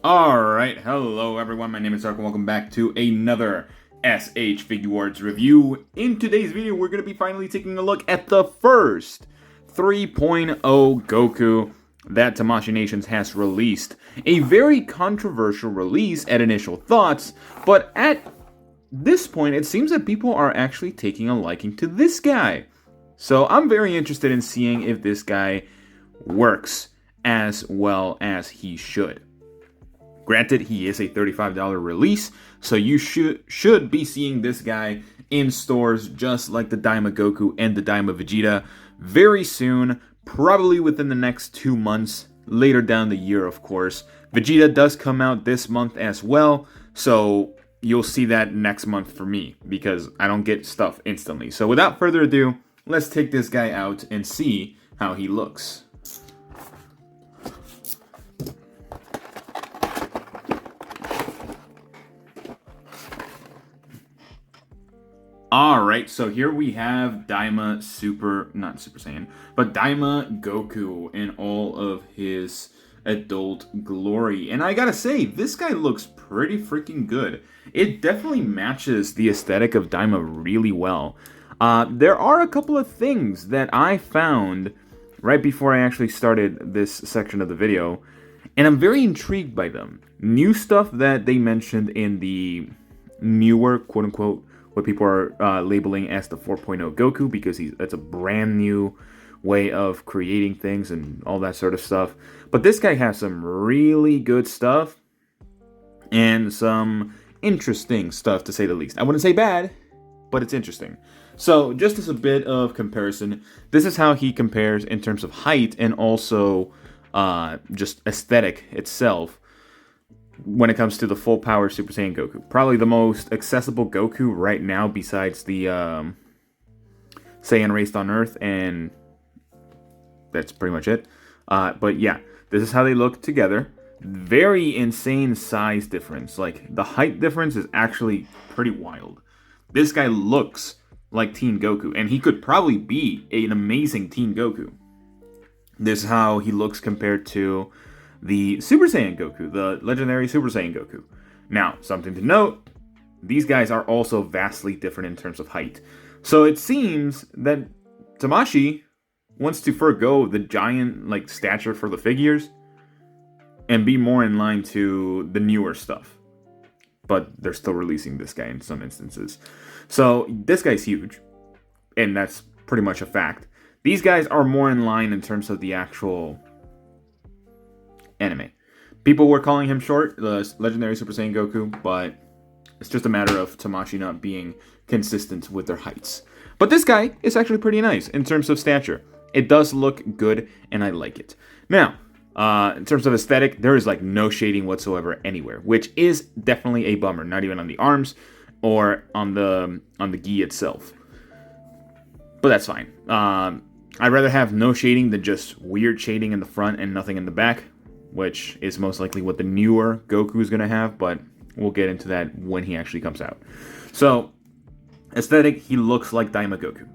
Alright, hello everyone, my name is Ark and welcome back to another SH Figuarts review. In today's video, we're going to be finally taking a look at the first 3.0 Goku that Tamashii Nations has released. A very controversial release at initial thoughts, but at this point, it seems that people are actually taking a liking to this guy. So I'm very interested in seeing if this guy works as well as he should. Granted, he is a $35 release, so you should be seeing this guy in stores just like the Daima Goku and the Daima Vegeta very soon, probably within the next 2 months, later down the year, of course. Vegeta does come out this month as well, so you'll see that next month for me, because I don't get stuff instantly. So without further ado, let's take this guy out and see how he looks. Alright, so here we have Daima not Super Saiyan, but Daima Goku in all of his adult glory. And I gotta say, this guy looks pretty freaking good. It definitely matches the aesthetic of Daima really well. There are a couple of things that I found right before I actually started this section of the video, and I'm very intrigued by them. New stuff that they mentioned in the newer, quote-unquote, what people are labeling as the 4.0 Goku, because that's a brand new way of creating things and all that sort of stuff. But this guy has some really good stuff and some interesting stuff, to say the least. I wouldn't say bad, but it's interesting. So just as a bit of comparison, this is how he compares in terms of height and also just aesthetic itself when it comes to the full power Super Saiyan Goku. Probably the most accessible Goku right now besides the Saiyan raised on Earth, and that's pretty much it. But yeah, this is how they look together. Very insane size difference. Like, the height difference is actually pretty wild. This guy looks like Teen Goku, and he could probably be an amazing Teen Goku. This is how he looks compared to the Super Saiyan Goku, the legendary Super Saiyan Goku. Now, something to note, these guys are also vastly different in terms of height. So it seems that Tamashii wants to forgo the giant stature for the figures and be more in line to the newer stuff. But they're still releasing this guy in some instances. So this guy's huge, and that's pretty much a fact. These guys are more in line in terms of the actual anime. People were calling him short, the legendary Super Saiyan Goku, but it's just a matter of Tamashii not being consistent with their heights. But this guy is actually pretty nice in terms of stature. It does look good, and I like it. Now, in terms of aesthetic, there is no shading whatsoever anywhere, which is definitely a bummer. Not even on the arms or on the gi itself. But that's fine. I'd rather have no shading than just weird shading in the front and nothing in the back, which is most likely what the newer Goku is going to have, but we'll get into that when he actually comes out. So, aesthetic, he looks like Daima Goku.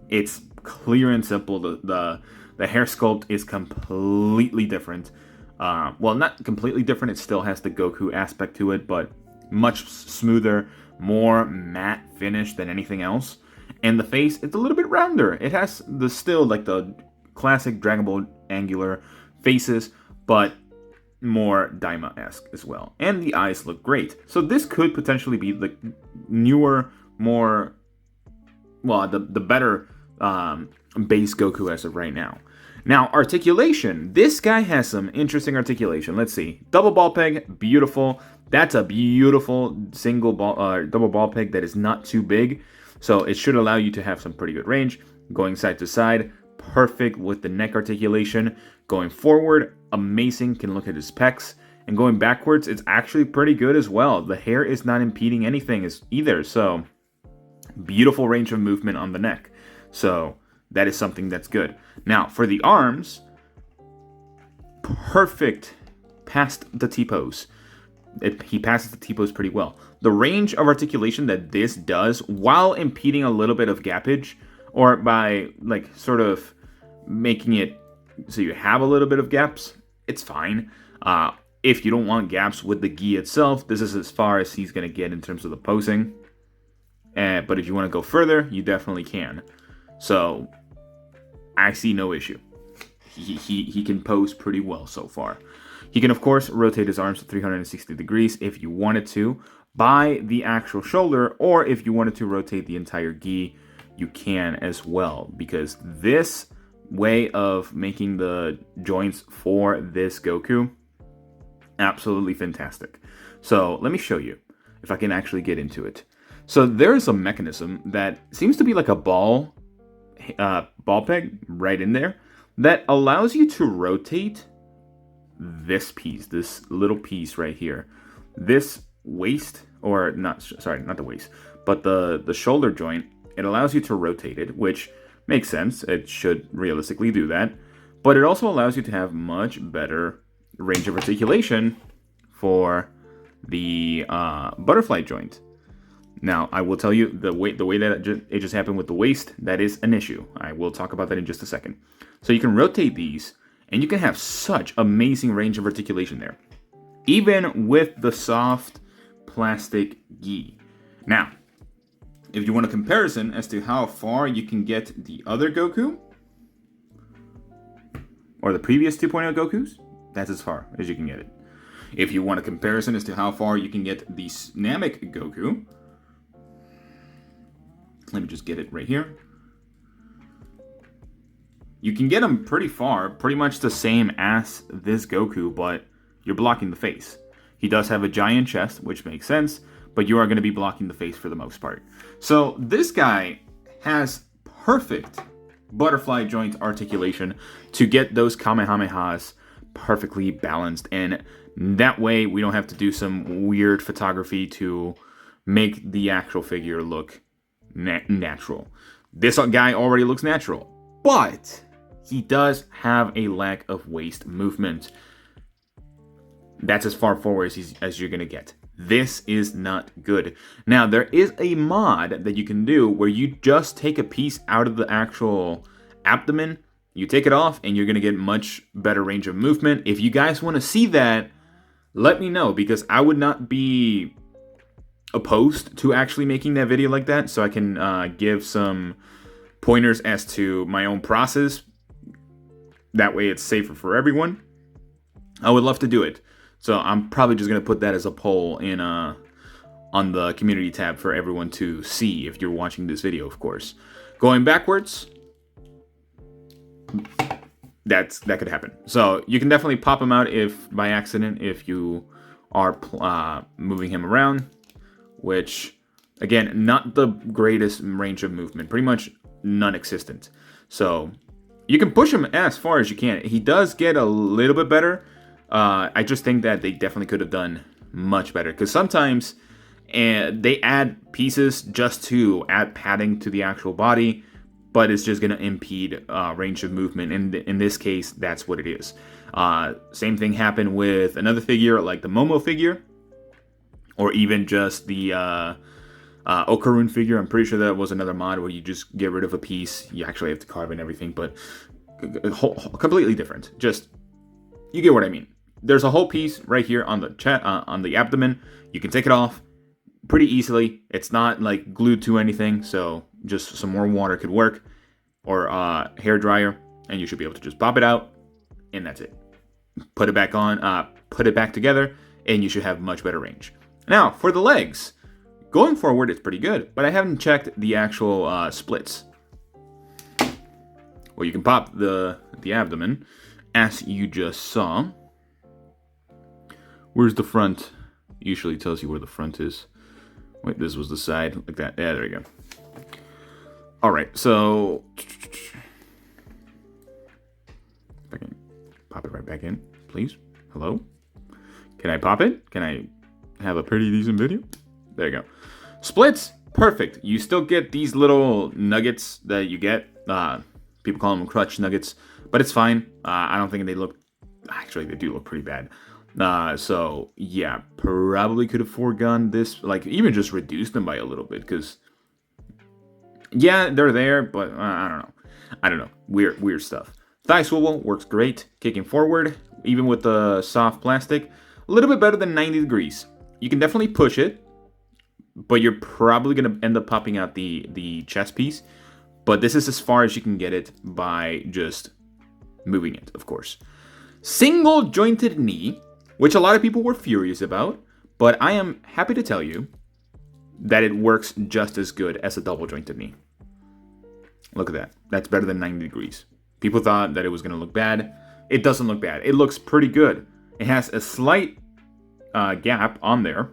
It's clear and simple. The hair sculpt is completely different. Well, not completely different. It still has the Goku aspect to it, but much smoother, more matte finish than anything else. And the face, it's a little bit rounder. It has the classic Dragon Ball angular faces, but more Daima-esque as well. And the eyes look great. So this could potentially be the newer, more, well, the better base Goku as of right now. Now, articulation. This guy has some interesting articulation. Let's see. Double ball peg, beautiful. That's a beautiful double ball peg that is not too big. So it should allow you to have some pretty good range. Going side to side, perfect with the neck articulation. Going forward, amazing, can look at his pecs. And going backwards, it's actually pretty good as well. The hair is not impeding anything either, so beautiful range of movement on the neck. So that is something that's good. Now, for the arms, perfect past the T-pose. He passes the T-pose pretty well. The range of articulation that this does, while impeding a little bit of gappage, or by sort of making it so you have a little bit of gaps, it's fine. if you don't want gaps with the gi itself, this is as far as he's going to get in terms of the posing. But if you want to go further, you definitely can. So I see no issue. He can pose pretty well so far. He can, of course, rotate his arms to 360 degrees if you wanted to by the actual shoulder, or if you wanted to rotate the entire gi, you can as well, because this way of making the joints for this Goku, absolutely fantastic. So let me show you if I can actually get into it. So there's a mechanism that seems to be like a ball peg right in there that allows you to rotate this piece, this little piece right here, this waist, or not the waist, but the shoulder joint. It allows you to rotate it, which makes sense. It should realistically do that. But it also allows you to have much better range of articulation for the butterfly joint. Now, I will tell you the way that it just happened with the waist, that is an issue. I will talk about that in just a second. So you can rotate these, and you can have such amazing range of articulation there, even with the soft plastic gi. Now, if you want a comparison as to how far you can get the other Goku, or the previous 2.0 Gokus, that's as far as you can get it. If you want a comparison as to how far you can get the Namek Goku, let me just get it right here. You can get him pretty far, pretty much the same as this Goku, but you're blocking the face. He does have a giant chest, which makes sense, but you are going to be blocking the face for the most part. So this guy has perfect butterfly joint articulation to get those Kamehamehas perfectly balanced, and that way we don't have to do some weird photography to make the actual figure look natural. This guy already looks natural, but he does have a lack of waist movement. That's as far forward as you're going to get. This is not good. Now, there is a mod that you can do where you just take a piece out of the actual abdomen, you take it off, and you're going to get much better range of movement. If you guys want to see that, let me know, because I would not be opposed to actually making that video like that, so I can give some pointers as to my own process. That way it's safer for everyone. I would love to do it. So I'm probably just going to put that as a poll in on the community tab for everyone to see if you're watching this video, of course. Going backwards, that could happen. So you can definitely pop him out if by accident, if you are moving him around, which, again, not the greatest range of movement, pretty much non-existent. So you can push him as far as you can. He does get a little bit better. I just think that they definitely could have done much better, because sometimes they add pieces just to add padding to the actual body, but it's just going to impede range of movement. And in this case, that's what it is. Same thing happened with another figure like the Momo figure, or even just the Okarun figure. I'm pretty sure that was another mod where you just get rid of a piece. You actually have to carve and everything, but completely different. Just, you get what I mean. There's a whole piece right here on the chest, on the abdomen. You can take it off pretty easily. It's not like glued to anything, so just some more water could work, or hair dryer, and you should be able to just pop it out, and that's it. Put it back on, put it back together, and you should have much better range. Now, for the legs, going forward, it's pretty good, but I haven't checked the actual splits. Well, you can pop the abdomen, as you just saw. Where's the front? Usually tells you where the front is. Wait, this was the side, like that. Yeah, there you go. All right, so if I can pop it right back in, please. Hello? Can I pop it? Can I have a pretty decent video? There you go. Splits, perfect. You still get these little nuggets that you get. People call them crutch nuggets, but it's fine. I don't think they look... Actually, they do look pretty bad. So, yeah, probably could have foregone this. Like, even just reduce them by a little bit, because... Yeah, they're there, but I don't know. Weird stuff. Thigh swivel works great. Kicking forward, even with the soft plastic. a little bit better than 90 degrees. You can definitely push it, but you're probably going to end up popping out the chest piece. But this is as far as you can get it by just moving it, of course. Single jointed knee, which a lot of people were furious about, but I am happy to tell you that it works just as good as a double jointed knee. Look at that. That's better than 90 degrees. People thought that it was going to look bad. It doesn't look bad. It looks pretty good. It has a slight gap on there,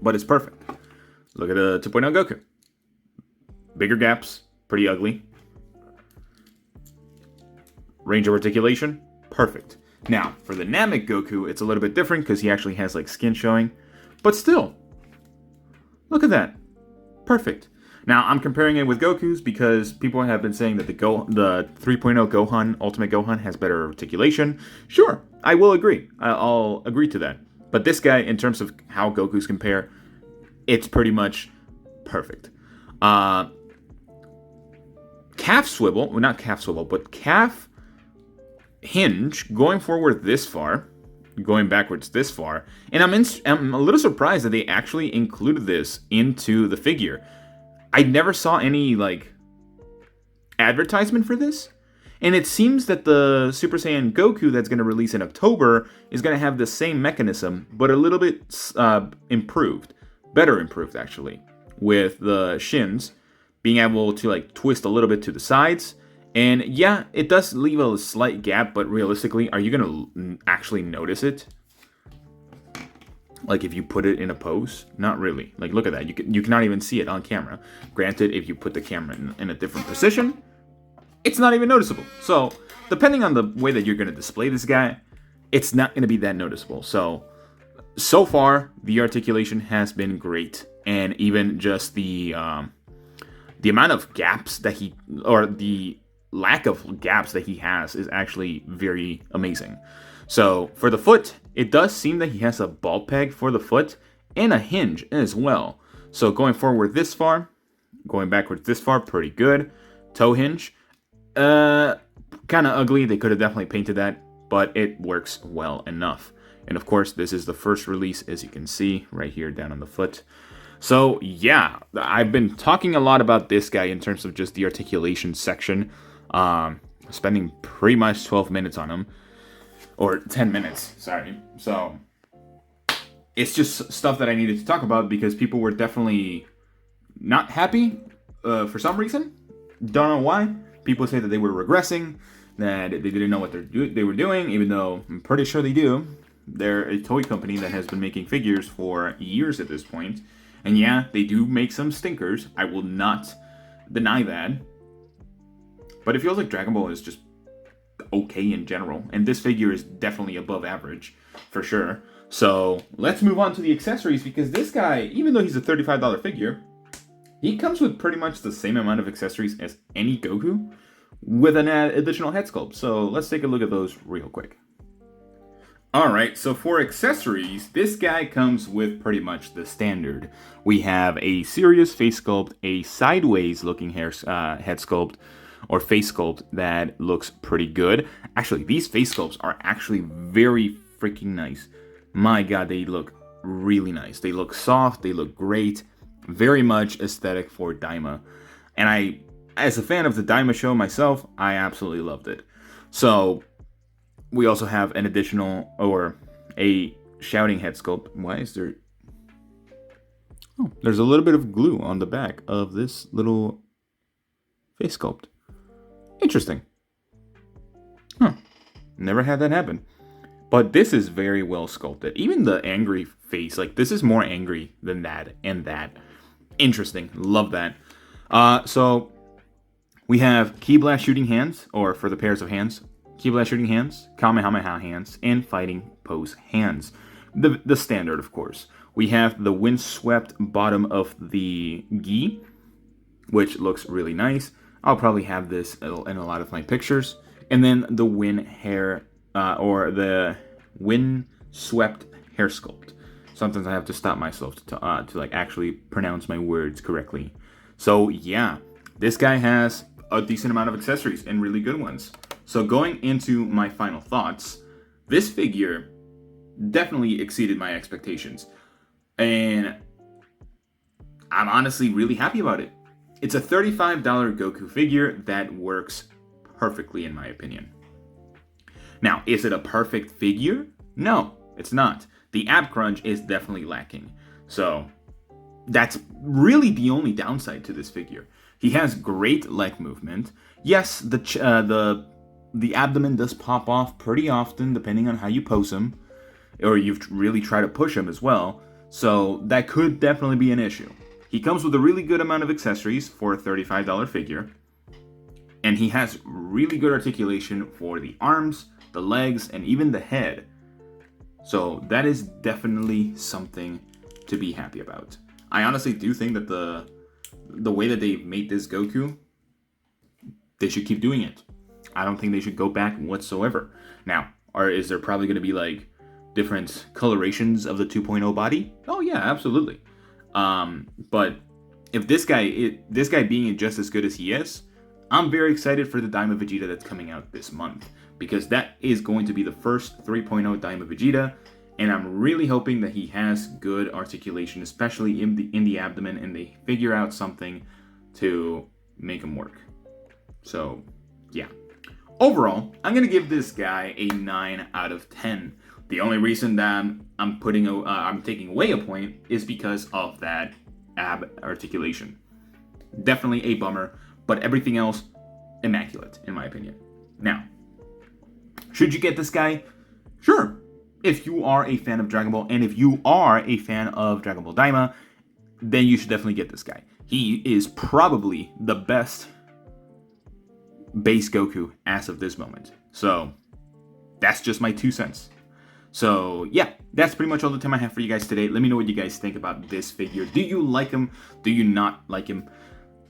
but it's perfect. Look at the 2.0 Goku. Bigger gaps, pretty ugly. Range of articulation, perfect. Now, for the Namek Goku, it's a little bit different because he actually has like skin showing, but still, look at that. Perfect. Now, I'm comparing it with Goku's because people have been saying that the 3.0 Gohan, Ultimate Gohan, has better articulation. Sure, I will agree. I'll agree to that. But this guy, in terms of how Goku's compare, it's pretty much perfect. Calf swivel, well, not calf swivel, but calf hinge going forward this far, going backwards this far, and I'm a little surprised that they actually included this into the figure. I never saw any like advertisement for this, and it seems that the Super Saiyan Goku that's going to release in October is going to have the same mechanism, but a little bit improved, better improved actually, with the shins being able to like twist a little bit to the sides. And yeah, it does leave a slight gap, but realistically, are you going to actually notice it? Like if you put it in a pose? Not really. Like look at that. You cannot even see it on camera. Granted, if you put the camera in a different position, it's not even noticeable. So depending on the way that you're going to display this guy, it's not going to be that noticeable. So far, the articulation has been great. And even just the amount of gaps that the lack of gaps that he has is actually very amazing. So for the foot, it does seem that he has a ball peg for the foot and a hinge as well. So going forward this far, going backwards this far, pretty good. Toe hinge, kind of ugly. They could have definitely painted that, but it works well enough. And of course, this is the first release, as you can see right here down on the foot. So yeah, I've been talking a lot about this guy in terms of just the articulation section. Spending pretty much 12 minutes on him, or 10 minutes, sorry. So it's just stuff that I needed to talk about because people were definitely not happy for some reason. Don't know why. People say that they were regressing, that they didn't know what they were doing, even though I'm pretty sure they do. They're a toy company that has been making figures for years at this point. And yeah, they do make some stinkers. I will not deny that. But it feels like Dragon Ball is just okay in general. And this figure is definitely above average, for sure. So let's move on to the accessories, because this guy, even though he's a $35 figure, he comes with pretty much the same amount of accessories as any Goku, with an additional head sculpt. So let's take a look at those real quick. Alright, so for accessories, this guy comes with pretty much the standard. We have a serious face sculpt, a sideways looking head sculpt, or face sculpt that looks pretty good. Actually, these face sculpts are actually very freaking nice. My god, they look really nice. They look soft, they look great. Very much aesthetic for Daima. And I, as a fan of the Daima show myself, I absolutely loved it. So we also have an additional, or a shouting head sculpt. Why is there... Oh, there's a little bit of glue on the back of this little face sculpt. Interesting. Huh. Never had that happen. But this is very well sculpted. Even the angry face, like this is more angry than that and that. Interesting. Love that. So we have Ki Blast shooting hands, or for the pairs of hands, Ki Blast shooting hands, Kamehameha hands, and fighting pose hands. The standard, of course. We have the windswept bottom of the gi, which looks really nice. I'll probably have this in a lot of my pictures. And then the wind hair, or the wind-swept hair sculpt. Sometimes I have to stop myself to like actually pronounce my words correctly. So yeah, this guy has a decent amount of accessories and really good ones. So going into my final thoughts, this figure definitely exceeded my expectations. And I'm honestly really happy about it. It's a $35 Goku figure that works perfectly in my opinion. Now, is it a perfect figure? No, it's not. The ab crunch is definitely lacking. So, that's really the only downside to this figure. He has great leg movement. Yes, the abdomen does pop off pretty often depending on how you pose him, or you really try to push him as well. So that could definitely be an issue. He comes with a really good amount of accessories for a $35 figure, and he has really good articulation for the arms, the legs, and even the head. So that is definitely something to be happy about. I honestly do think that the way that they made this Goku, they should keep doing it. I don't think they should go back whatsoever. Now, is there probably going to be like different colorations of the 2.0 body? Oh yeah, absolutely. But if this guy being just as good as he is, I'm very excited for the Daima Vegeta that's coming out this month, because that is going to be the first 3.0 Daima Vegeta, and I'm really hoping that he has good articulation, especially in the abdomen, and they figure out something to make him work. So, yeah. Overall, I'm gonna give this guy a 9 out of 10. The only reason that I'm taking away a point is because of that ab articulation. Definitely a bummer, but everything else immaculate in my opinion. Now, should you get this guy? Sure. If you are a fan of Dragon Ball, and if you are a fan of Dragon Ball Daima, then you should definitely get this guy. He is probably the best base Goku as of this moment. So, that's just my 2 cents. So, yeah, that's pretty much all the time I have for you guys today. Let me know what you guys think about this figure. Do you like him? Do you not like him?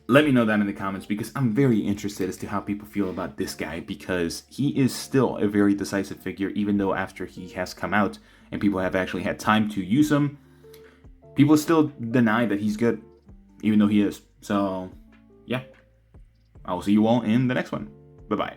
Let me know that in the comments, because I'm very interested as to how people feel about this guy, because he is still a very decisive figure, even though after he has come out and people have actually had time to use him, people still deny that he's good, even though he is. So, yeah. I will see you all in the next one. Bye-bye.